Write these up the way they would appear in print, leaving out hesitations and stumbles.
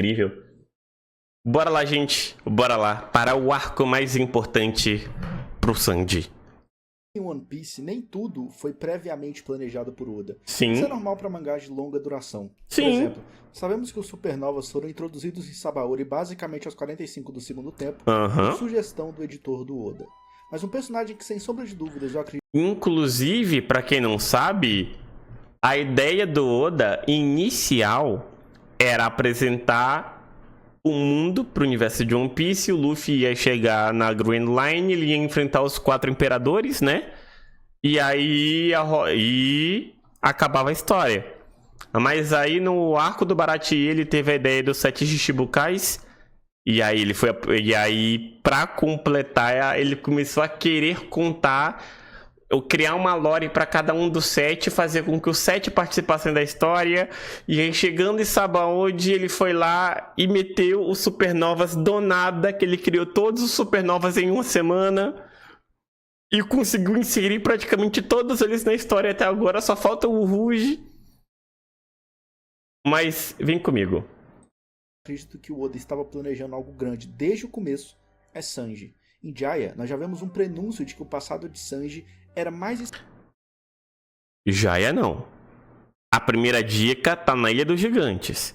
incrível. Bora lá, gente. Bora lá. Para o arco mais importante pro Sanji. Em One Piece, nem tudo foi previamente planejado por Oda. Sim. Isso é normal para mangás de longa duração. Sim. Por exemplo, sabemos que os supernovas foram introduzidos em Sabaody basicamente aos 45 do segundo tempo, por sugestão do editor do Oda. Mas um personagem que, sem sombra de dúvidas, eu acredito... Inclusive, pra quem não sabe, a ideia do Oda inicial era apresentar o mundo pro universo de One Piece. O Luffy ia chegar na Grand Line, ele ia enfrentar os 4 imperadores, né? E aí acabava a história. Mas aí no arco do Baratie ele teve a ideia dos 7 Shichibukais. E aí pra completar, ele começou a querer contar, ou criar uma lore pra cada um dos 7, fazer com que os 7 participassem da história. E aí, chegando em Sabaody, ele foi lá e meteu os supernovas do nada, que ele criou todos os supernovas em uma semana. E conseguiu inserir praticamente todos eles na história até agora, só falta o Rouge. Mas vem comigo. Acredito que o Oda estava planejando algo grande desde o começo, é Sanji. Em Jaya, nós já vemos um prenúncio de que o passado de Sanji era mais... Jaya não. A primeira dica tá na Ilha dos Gigantes.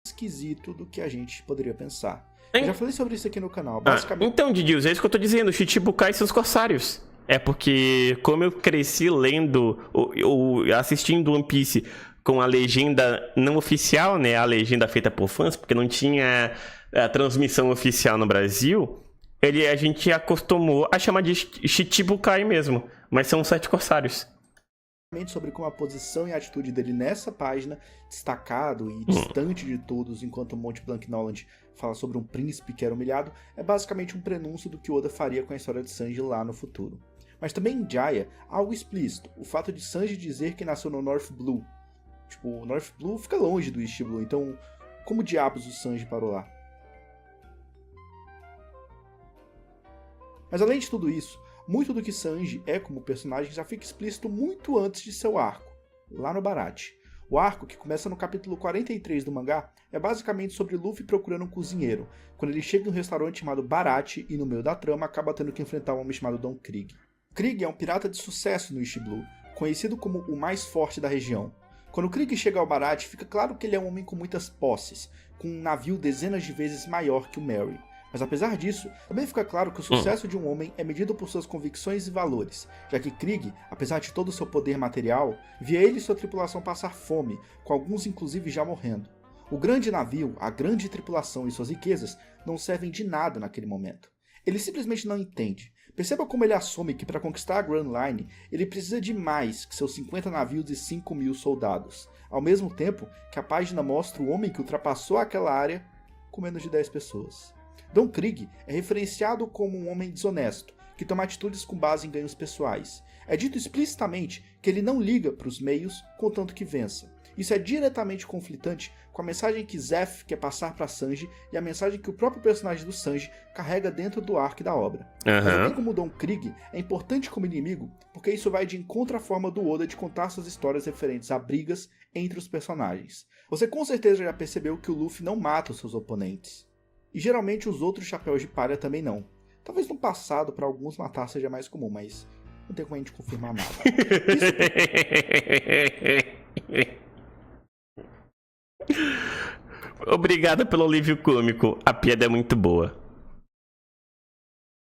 Esquisito do que a gente poderia pensar. Eu já falei sobre isso aqui no canal. Basicamente... Então, Didius, é isso que eu tô dizendo. Chichibukai e seus corsários. É porque, como eu cresci lendo, assistindo One Piece com a legenda não oficial, né? A legenda feita por fãs, porque não tinha a transmissão oficial no Brasil, a gente acostumou a chamar de Chichibukai mesmo. Mas são 7 corsários. Sobre como a posição e a atitude dele nessa página, destacado e distante de todos, enquanto o Mont Blanc Noland fala sobre um príncipe que era humilhado, é basicamente um prenúncio do que Oda faria com a história de Sanji lá no futuro. Mas também em Jaya, há algo explícito, o fato de Sanji dizer que nasceu no North Blue. Tipo, o North Blue fica longe do East Blue, então como diabos o Sanji parou lá? Mas além de tudo isso, muito do que Sanji é como personagem já fica explícito muito antes de seu arco, lá no Baratie. O arco, que começa no capítulo 43 do mangá, é basicamente sobre Luffy procurando um cozinheiro, quando ele chega em um restaurante chamado Baratie e no meio da trama acaba tendo que enfrentar um homem chamado Don Krieg. Krieg é um pirata de sucesso no East Blue, conhecido como o mais forte da região. Quando Krieg chega ao Baratie, fica claro que ele é um homem com muitas posses, com um navio dezenas de vezes maior que o Merry. Mas apesar disso, também fica claro que o sucesso de um homem é medido por suas convicções e valores, já que Krieg, apesar de todo o seu poder material, via ele e sua tripulação passar fome, com alguns inclusive já morrendo. O grande navio, a grande tripulação e suas riquezas não servem de nada naquele momento. Ele simplesmente não entende. Perceba como ele assume que para conquistar a Grand Line, ele precisa de mais que seus 50 navios e 5.000 soldados, ao mesmo tempo que a página mostra o homem que ultrapassou aquela área com menos de 10 pessoas. Don Krieg é referenciado como um homem desonesto, que toma atitudes com base em ganhos pessoais. É dito explicitamente que ele não liga para os meios, contanto que vença. Isso é diretamente conflitante com a mensagem que Zeff quer passar para Sanji e a mensagem que o próprio personagem do Sanji carrega dentro do arco da obra. Mas assim como Don Krieg é importante como inimigo, porque isso vai de encontro à forma do Oda de contar suas histórias referentes a brigas entre os personagens. Você com certeza já percebeu que o Luffy não mata os seus oponentes. E geralmente os outros chapéus de palha também não. Talvez no passado para alguns matar seja mais comum, mas não tem como a gente confirmar nada. Obrigado pelo alívio cômico, a piada é muito boa.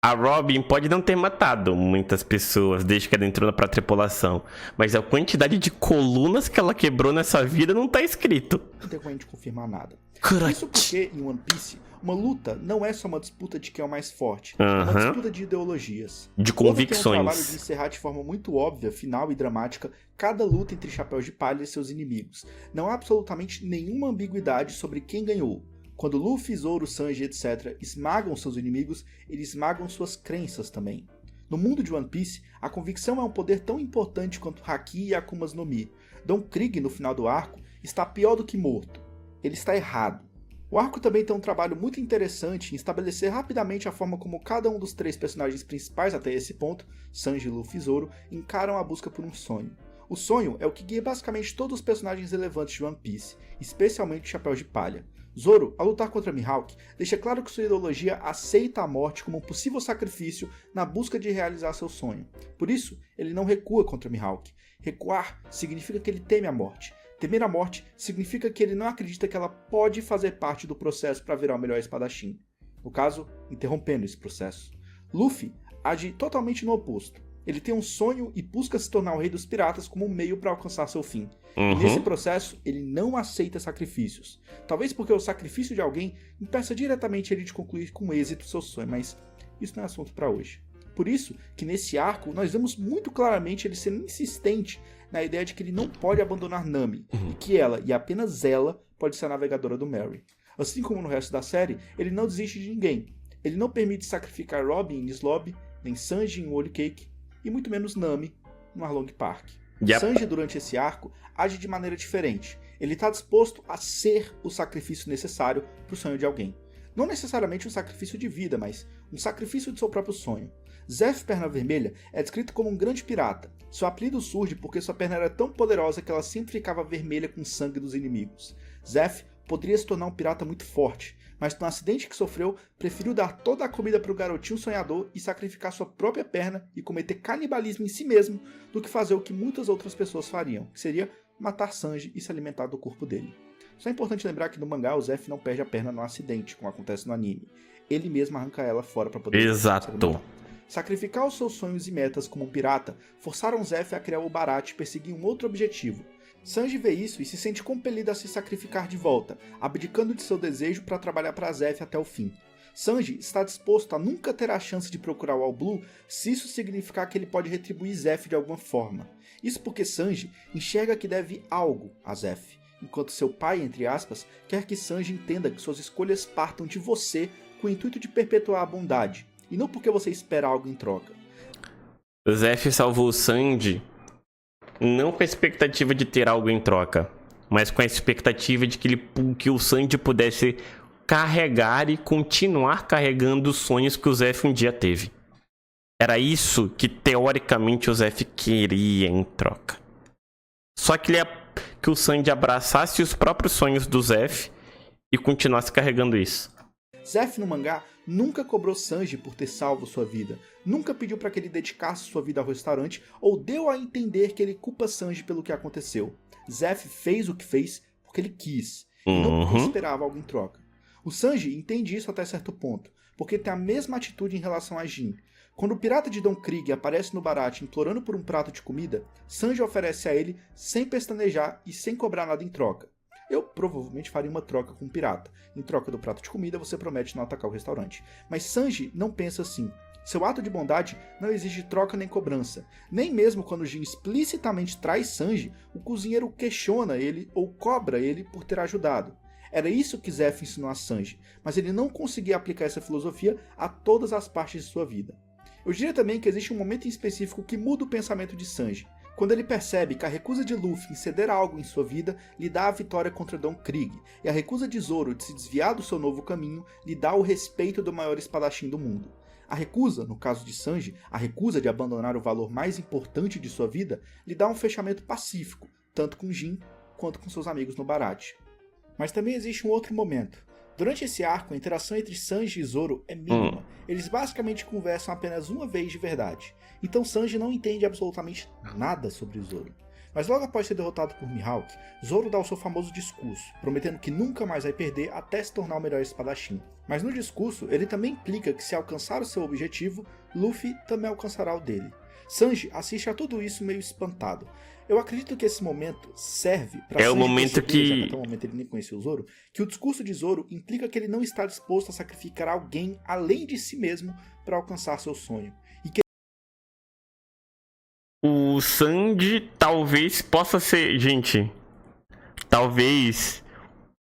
A Robin pode não ter matado muitas pessoas desde que ela entrou pra tripulação, mas a quantidade de colunas que ela quebrou nessa vida não tá escrito. Não tem como a gente confirmar nada. Correct. Isso porque, em One Piece, uma luta não é só uma disputa de quem é o mais forte, é uma disputa de ideologias. De convicções. Tem um trabalho de encerrar de forma muito óbvia, final e dramática, cada luta entre Chapéus de Palha e seus inimigos. Não há absolutamente nenhuma ambiguidade sobre quem ganhou. Quando Luffy, Zoro, Sanji, etc. esmagam seus inimigos, eles esmagam suas crenças também. No mundo de One Piece, a convicção é um poder tão importante quanto Haki e Akumas no Mi. Don Krieg, no final do arco, está pior do que morto. Ele está errado. O arco também tem um trabalho muito interessante em estabelecer rapidamente a forma como cada um dos 3 personagens principais até esse ponto, Sanji, Luffy e Zoro, encaram a busca por um sonho. O sonho é o que guia basicamente todos os personagens relevantes de One Piece, especialmente o Chapéu de Palha. Zoro, ao lutar contra Mihawk, deixa claro que sua ideologia aceita a morte como um possível sacrifício na busca de realizar seu sonho. Por isso, ele não recua contra Mihawk. Recuar significa que ele teme a morte. Temer a morte significa que ele não acredita que ela pode fazer parte do processo para virar o melhor espadachim. No caso, interrompendo esse processo. Luffy age totalmente no oposto. Ele tem um sonho e busca se tornar o rei dos piratas como um meio para alcançar seu fim. E nesse processo, ele não aceita sacrifícios. Talvez porque o sacrifício de alguém impeça diretamente ele de concluir com êxito seu sonho, mas isso não é assunto para hoje. Por isso que nesse arco, nós vemos muito claramente ele sendo insistente na ideia de que ele não pode abandonar Nami, e que ela, e apenas ela, pode ser a navegadora do Merry. Assim como no resto da série, ele não desiste de ninguém. Ele não permite sacrificar Robin em Lobby, nem Sanji em Whole Cake, e muito menos Nami no Arlong Park. Sanji, durante esse arco, age de maneira diferente. Ele está disposto a ser o sacrifício necessário para o sonho de alguém. Não necessariamente um sacrifício de vida, mas um sacrifício de seu próprio sonho. Zeff Perna Vermelha é descrito como um grande pirata. Seu apelido surge porque sua perna era tão poderosa que ela sempre ficava vermelha com o sangue dos inimigos. Zeff poderia se tornar um pirata muito forte, mas no acidente que sofreu, preferiu dar toda a comida para o garotinho sonhador e sacrificar sua própria perna e cometer canibalismo em si mesmo do que fazer o que muitas outras pessoas fariam, que seria matar Sanji e se alimentar do corpo dele. Só é importante lembrar que no mangá o Zeff não perde a perna no acidente, como acontece no anime. Ele mesmo arranca ela fora para poder... Exato. Sacrificar os seus sonhos e metas como um pirata forçaram Zeff a criar o Baratie e perseguir um outro objetivo. Sanji vê isso e se sente compelido a se sacrificar de volta, abdicando de seu desejo para trabalhar para Zeff até o fim. Sanji está disposto a nunca ter a chance de procurar o All Blue se isso significar que ele pode retribuir Zeff de alguma forma. Isso porque Sanji enxerga que deve algo a Zeff, enquanto seu pai, entre aspas, quer que Sanji entenda que suas escolhas partam de você com o intuito de perpetuar a bondade, e não porque você espera algo em troca. Zeff salvou o Sanji não com a expectativa de ter algo em troca, mas com a expectativa de que o Sanji pudesse carregar e continuar carregando os sonhos que o Zeff um dia teve. Era isso que teoricamente o Zeff queria em troca. Só que que o Sanji abraçasse os próprios sonhos do Zeff e continuasse carregando isso. Zeff no mangá nunca cobrou Sanji por ter salvo sua vida, nunca pediu para que ele dedicasse sua vida ao restaurante ou deu a entender que ele culpa Sanji pelo que aconteceu. Zeff fez o que fez porque ele quis, e não porque esperava algo em troca. O Sanji entende isso até certo ponto, porque tem a mesma atitude em relação a Jin. Quando o pirata de Don Krieg aparece no Baratie implorando por um prato de comida, Sanji oferece a ele sem pestanejar e sem cobrar nada em troca. Eu provavelmente faria uma troca com um pirata. Em troca do prato de comida, você promete não atacar o restaurante. Mas Sanji não pensa assim. Seu ato de bondade não exige troca nem cobrança. Nem mesmo quando Jin explicitamente traz Sanji, o cozinheiro questiona ele ou cobra ele por ter ajudado. Era isso que Zeff ensinou a Sanji, mas ele não conseguia aplicar essa filosofia a todas as partes de sua vida. Eu diria também que existe um momento em específico que muda o pensamento de Sanji. Quando ele percebe que a recusa de Luffy em ceder algo em sua vida lhe dá a vitória contra Don Krieg, e a recusa de Zoro de se desviar do seu novo caminho lhe dá o respeito do maior espadachim do mundo. A recusa, no caso de Sanji, a recusa de abandonar o valor mais importante de sua vida, lhe dá um fechamento pacífico, tanto com Jin quanto com seus amigos no Baratie. Mas também existe um outro momento. Durante esse arco, a interação entre Sanji e Zoro é mínima. Eles basicamente conversam apenas uma vez de verdade. Então Sanji não entende absolutamente nada sobre Zoro. Mas logo após ser derrotado por Mihawk, Zoro dá o seu famoso discurso, prometendo que nunca mais vai perder até se tornar o melhor espadachim. Mas no discurso, ele também implica que se alcançar o seu objetivo, Luffy também alcançará o dele. Sanji assiste a tudo isso meio espantado. Eu acredito que esse momento serve para o momento que até o momento ele nem conheceu o Zoro, que o discurso de Zoro implica que ele não está disposto a sacrificar alguém além de si mesmo para alcançar seu sonho. E que o Sanji talvez possa ser, gente, talvez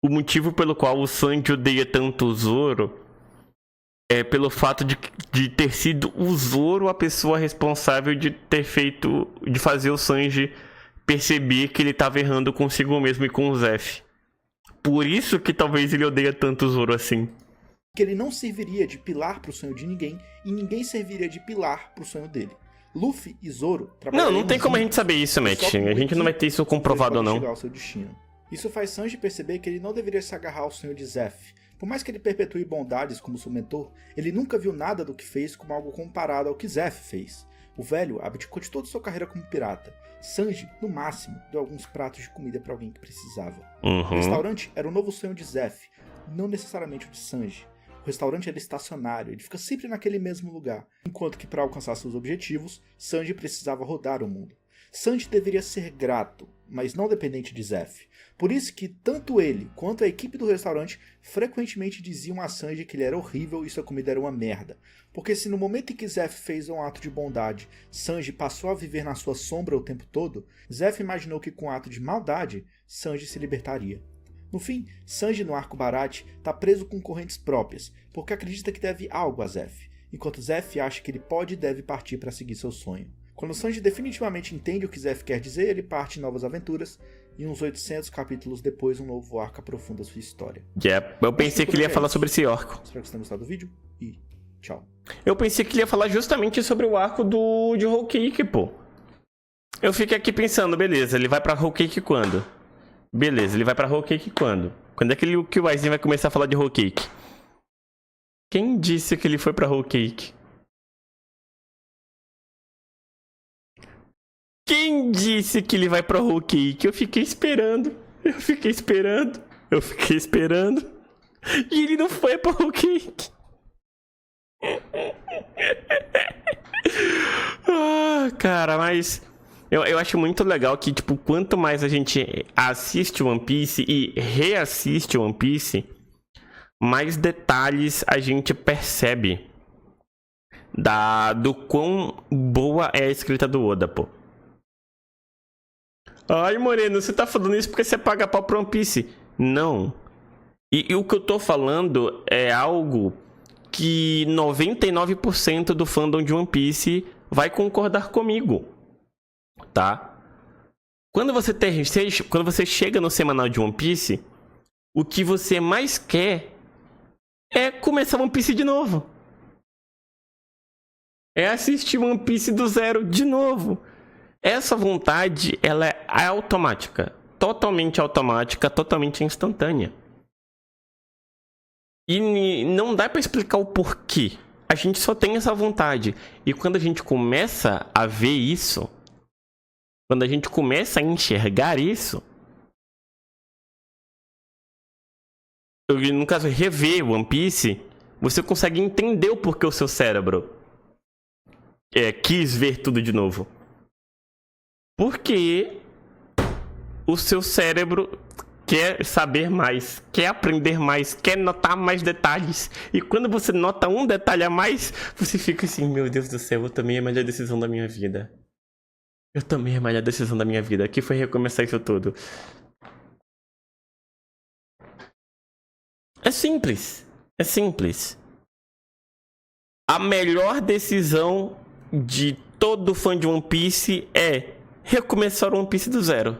o motivo pelo qual o Sanji odeia tanto o Zoro é pelo fato de ter sido o Zoro a pessoa responsável de fazer o Sanji perceber que ele estava errando consigo mesmo e com o Zeff. Por isso que talvez ele odeia tanto o Zoro assim. Que ele não serviria de pilar pro sonho de ninguém e ninguém serviria de pilar pro sonho dele. Luffy e Zoro não tem como a gente saber isso, Matt. A gente não vai ter isso comprovado ou não. Chegar ao seu destino. Isso faz Sanji perceber que ele não deveria se agarrar ao sonho de Zeff. Por mais que ele perpetue bondades como seu mentor, ele nunca viu nada do que fez como algo comparado ao que Zeff fez. O velho abdicou de toda sua carreira como pirata. Sanji, no máximo, deu alguns pratos de comida para alguém que precisava. O restaurante era o novo sonho de Zeff, não necessariamente o de Sanji. O restaurante era estacionário, ele fica sempre naquele mesmo lugar, enquanto que para alcançar seus objetivos, Sanji precisava rodar o mundo. Sanji deveria ser grato, mas não dependente de Zeff. Por isso que tanto ele quanto a equipe do restaurante frequentemente diziam a Sanji que ele era horrível e sua comida era uma merda. Porque se no momento em que Zeff fez um ato de bondade, Sanji passou a viver na sua sombra o tempo todo, Zeff imaginou que com um ato de maldade, Sanji se libertaria. No fim, Sanji no arco Baratie está preso com correntes próprias, porque acredita que deve algo a Zeff, enquanto Zeff acha que ele pode e deve partir para seguir seu sonho. Quando Sanji definitivamente entende o que Zeff quer dizer, ele parte em novas aventuras, e uns 800 capítulos depois um novo arco aprofunda sua história. Eu pensei que ele ia falar sobre esse arco. Espero que vocês tenham gostado do vídeo, e tchau. Eu pensei que ele ia falar justamente sobre o arco de Whole Cake, pô. Eu fiquei aqui pensando, beleza, ele vai pra Whole Cake quando? Beleza, ele vai pra Whole Cake quando? Quando é que o Aizen vai começar a falar de Whole Cake? Quem disse que ele foi pra Whole Cake? Quem disse que ele vai pra Whole Cake? Eu fiquei esperando. E ele não foi pra Whole Cake. Cara, mas eu acho muito legal que, tipo, quanto mais a gente assiste One Piece e reassiste One Piece, mais detalhes a gente percebe do quão boa é a escrita do Oda, pô. Ai, Moreno, você tá falando isso porque você paga pau pro One Piece. Não. E o que eu tô falando é algo que 99% do fandom de One Piece vai concordar comigo, tá? Quando você chega no semanal de One Piece, o que você mais quer é começar One Piece de novo. É assistir One Piece do zero de novo. Essa vontade, ela é automática, totalmente instantânea. E não dá pra explicar o porquê. A gente só tem essa vontade. E quando a gente começa a ver isso, quando a gente começa a enxergar isso, no caso, rever One Piece, você consegue entender o porquê o seu cérebro quis ver tudo de novo. Porque o seu cérebro quer saber mais, quer aprender mais, quer notar mais detalhes. E quando você nota um detalhe a mais, você fica assim, meu Deus do céu, eu tomei a melhor decisão da minha vida. Que foi recomeçar isso tudo. É simples. A melhor decisão de todo fã de One Piece é recomeçar One Piece do zero.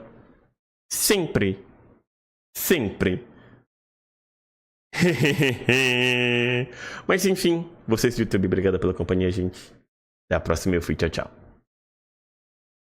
Sempre. Mas enfim, vocês do YouTube, obrigado pela companhia, gente. Até a próxima, eu fui, tchau.